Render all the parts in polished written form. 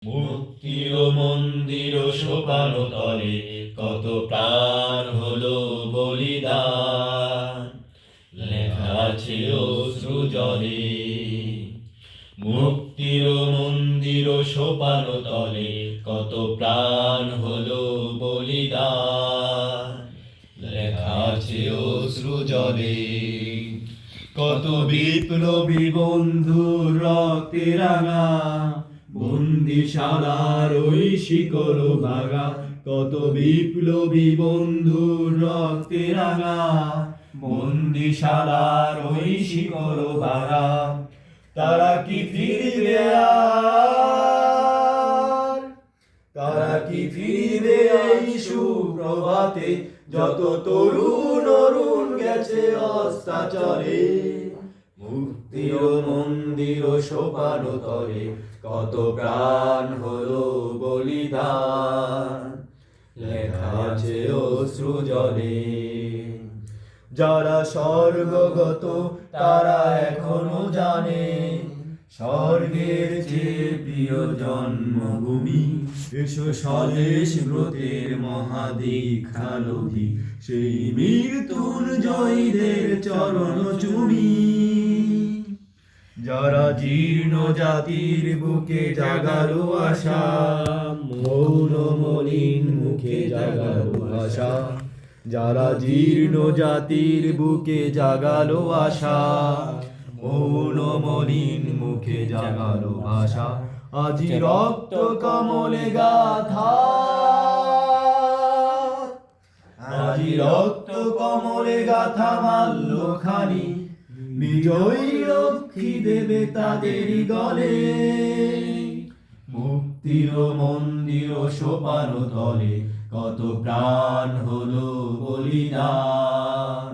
মুক্তির মন্দির সোপান তলে কত প্রাণ হলো বলিদান, লেখা আছে অশ্রু জলে। মুক্তির মন্দির সোপান তলে কত প্রাণ হলো বলিদান, লেখা আছে অশ্রু জলে। কত বিপ্লবী বন্ধুর রক্তে রাঙা বন্দিশালার ওই শিকল ভাঙা, কত বিপ্লবী বন্ধুর রক্তে রাঙা বন্দিশালার ওই শিকল ভাঙা। তারা কি ফিরবে আর, তারা কি ফিরবে এই সুপ্রভাতে, যত তরুণ অরুণ গেছে অস্তাচলে। মুক্তির মন্দির সোপান তলে কত প্রাণ হলো বলিদান, লেখা আছে অশ্রু জলে। যারা স্বর্গগত তারা এখনো জানে স্বর্গের চেয়ে প্রিয় জন্মভূমি। এসো স্বদেশ ব্রতের মহাদীক্ষালভী, সেই মৃত্যুঞ্জয়ীদের চরণ চুমি। যারা জীর্ণ জাতির বুকে জাগালো আশা, মৌন মলিন মুখে জাগালো আশা। যারা জীর্ণ জাতির বুকে জাগালো আশা, মৌন মলিন মুখে জাগালো আশা। আজি রক্ত কমলে গাথা, আজি রক্ত কমলে গাথা মাল্য খানি, বিজয়ী লক্ষ্মী দেবে তাদের গলে। মুক্তির মন্দির সোপান তলে কত প্রাণ হলো বলিদান,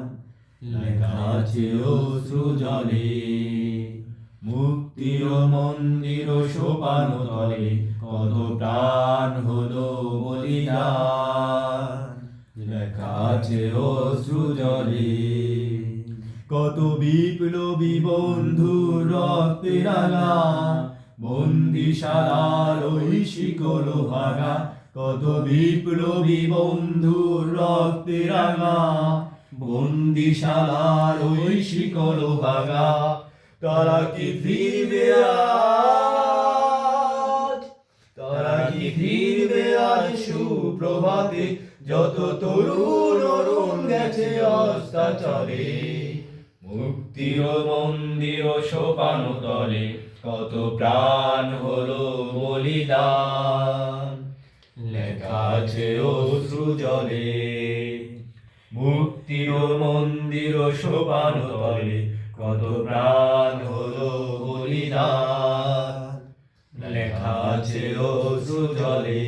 লেখা আছে অশ্রু জলে। মুক্তির মন্দির সোপান তলে কত প্রাণ হলো বলিদান, লেখা আছে অশ্রু জলে। কত বিপ্লবী বন্ধু রক্তে রাঙা বন্দিশালার ওই শিকল ভাঙা, কত বিপ্লবী বন্ধু রক্তে রাঙা বন্দিশালার ওই শিকল ভাঙা। তারা কি ফিরবে আজ, তারা কি ফিরবে আজ সুপ্রভাতে, যত তরুণ অরুণ গেছে অস্তাচলে। মুক্তির মন্দির সোপান তলে কত প্রাণ হলো বলিদান, লেখা আছে অশ্রু জলে। মুক্তির মন্দির সোপান তলে কত প্রাণ হলো বলিদান, লেখা আছে অশ্রু জলে।